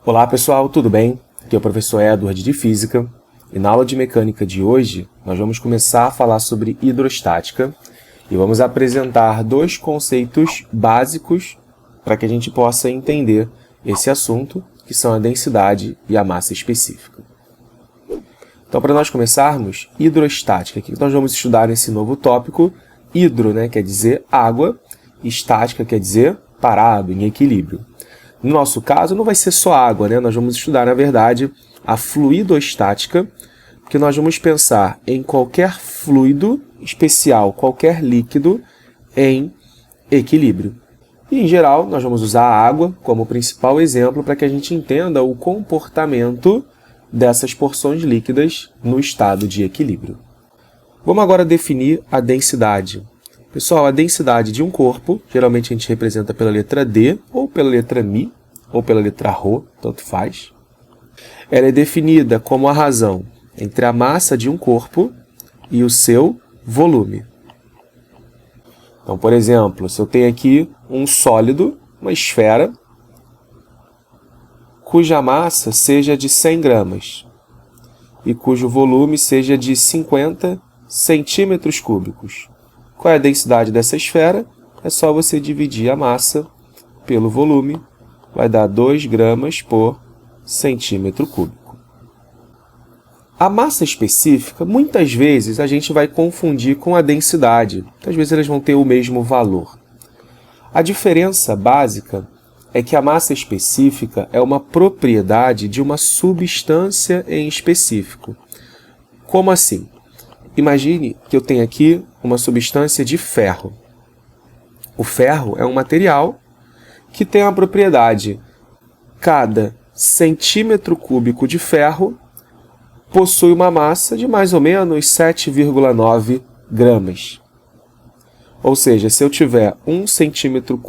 Olá pessoal, tudo bem? Aqui é o professor Edward de Física e na aula de Mecânica de hoje nós vamos começar a falar sobre hidrostática e vamos apresentar dois conceitos básicos para que a gente possa entender esse assunto, que são a densidade e a massa específica. Então, para nós começarmos, hidrostática, o que nós vamos estudar nesse novo tópico? Hidro, quer dizer água, estática quer dizer parado, em equilíbrio. No nosso caso, não vai ser só água, Nós vamos estudar, na verdade, a fluidostática, porque nós vamos pensar em qualquer fluido especial, qualquer líquido em equilíbrio. E, em geral, nós vamos usar a água como principal exemplo para que a gente entenda o comportamento dessas porções líquidas no estado de equilíbrio. Vamos agora definir a densidade. Pessoal, a densidade de um corpo, geralmente a gente representa pela letra D, ou pela letra Mi, ou pela letra Rho, tanto faz. Ela é definida como a razão entre a massa de um corpo e o seu volume. Então, por exemplo, se eu tenho aqui um sólido, uma esfera, cuja massa seja de 100 gramas e cujo volume seja de 50 centímetros cúbicos. Qual é a densidade dessa esfera? É só você dividir a massa pelo volume, vai dar 2 gramas por centímetro cúbico. A massa específica, muitas vezes, a gente vai confundir com a densidade. Às vezes elas vão ter o mesmo valor. A diferença básica é que a massa específica é uma propriedade de uma substância em específico. Como assim? Imagine que eu tenho aqui uma substância de ferro. O ferro é um material que tem uma propriedade. Cada centímetro cúbico de ferro possui uma massa de mais ou menos 7,9 gramas. Ou seja, se eu tiver 2 centímetros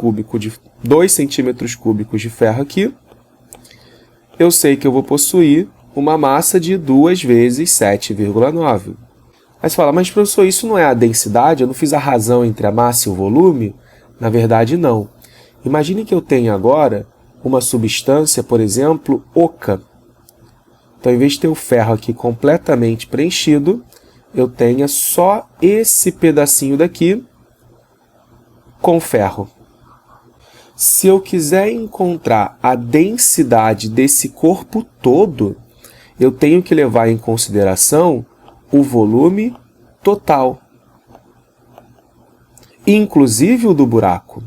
cúbicos de ferro aqui, eu sei que eu vou possuir uma massa de 2 vezes 7,9. Aí você fala, mas professor, isso não é a densidade? Eu não fiz a razão entre a massa e o volume? Na verdade, não. Imagine que eu tenha agora uma substância, por exemplo, oca. Então, em vez de ter o ferro aqui completamente preenchido, eu tenha só esse pedacinho daqui com ferro. Se eu quiser encontrar a densidade desse corpo todo, eu tenho que levar em consideração o volume total, inclusive o do buraco.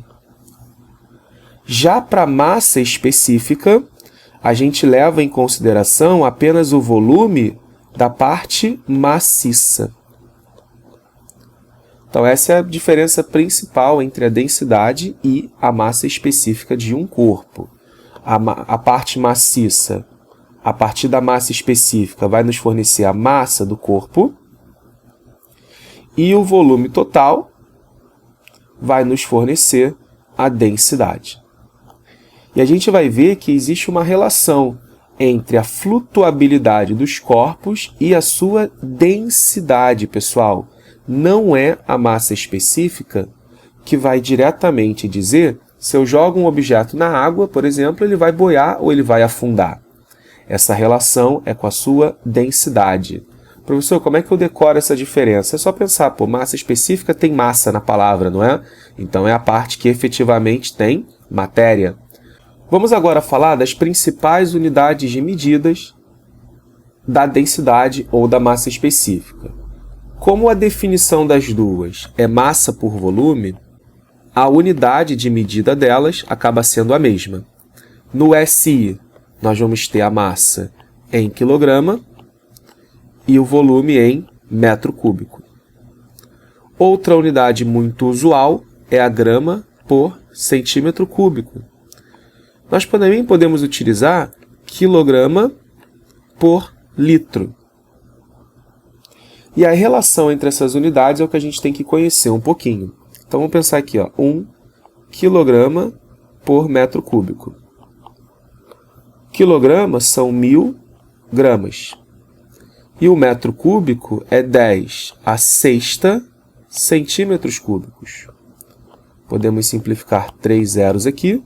Já para a massa específica, a gente leva em consideração apenas o volume da parte maciça. Então, essa é a diferença principal entre a densidade e a massa específica de um corpo. A parte maciça, a partir da massa específica, vai nos fornecer a massa do corpo e o volume total vai nos fornecer a densidade. E a gente vai ver que existe uma relação entre a flutuabilidade dos corpos e a sua densidade, pessoal. Não é a massa específica que vai diretamente dizer se eu jogo um objeto na água, por exemplo, ele vai boiar ou ele vai afundar. Essa relação é com a sua densidade. Professor, como é que eu decoro essa diferença? É só pensar, massa específica tem massa na palavra, não é? Então é a parte que efetivamente tem matéria. Vamos agora falar das principais unidades de medidas da densidade ou da massa específica. Como a definição das duas é massa por volume, a unidade de medida delas acaba sendo a mesma. No SI, nós vamos ter a massa em quilograma e o volume em metro cúbico. Outra unidade muito usual é a grama por centímetro cúbico. Nós também podemos utilizar quilograma por litro. E a relação entre essas unidades é o que a gente tem que conhecer um pouquinho. Então, vamos pensar aqui, 1 quilograma por metro cúbico. Quilogramas são 1000 gramas. E o metro cúbico é 10 a sexta centímetros cúbicos. Podemos simplificar 3 zeros aqui.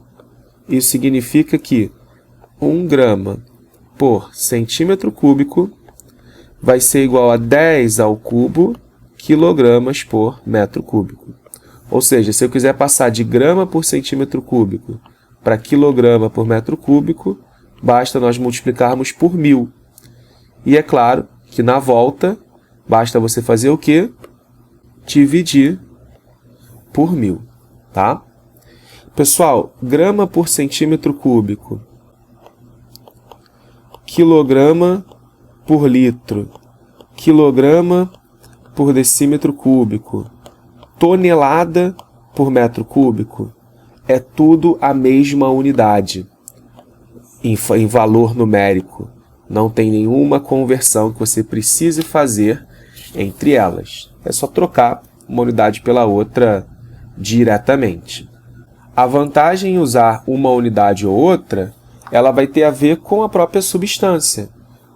Isso significa que 1 grama por centímetro cúbico vai ser igual a 10 ao cubo quilogramas por metro cúbico. Ou seja, se eu quiser passar de grama por centímetro cúbico para quilograma por metro cúbico, basta nós multiplicarmos por 1000. E é claro que na volta, basta você fazer o quê? Dividir por 1000, tá? Pessoal, grama por centímetro cúbico, quilograma por litro, quilograma por decímetro cúbico, tonelada por metro cúbico, é tudo a mesma unidade em valor numérico. Não tem nenhuma conversão que você precise fazer entre elas. É só trocar uma unidade pela outra diretamente. A vantagem em usar uma unidade ou outra, ela vai ter a ver com a própria substância.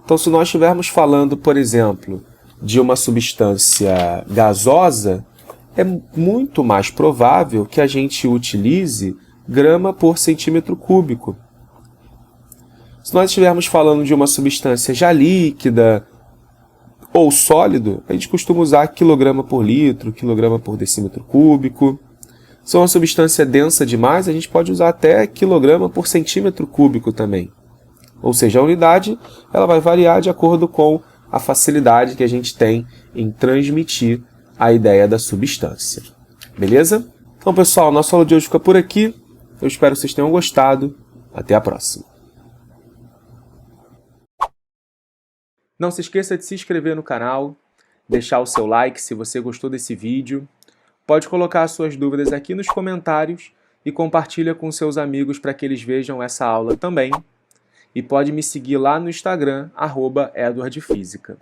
Então, se nós estivermos falando, por exemplo, de uma substância gasosa, é muito mais provável que a gente utilize grama por centímetro cúbico. Se nós estivermos falando de uma substância já líquida ou sólido, a gente costuma usar quilograma por litro, quilograma por decímetro cúbico. Se é uma substância densa demais, a gente pode usar até quilograma por centímetro cúbico também. Ou seja, a unidade ela vai variar de acordo com a facilidade que a gente tem em transmitir a ideia da substância. Beleza? Então, pessoal, nossa aula de hoje fica por aqui. Eu espero que vocês tenham gostado. Até a próxima. Não se esqueça de se inscrever no canal, deixar o seu like se você gostou desse vídeo. Pode colocar as suas dúvidas aqui nos comentários e compartilha com seus amigos para que eles vejam essa aula também. E pode me seguir lá no Instagram, @EdwardFísica.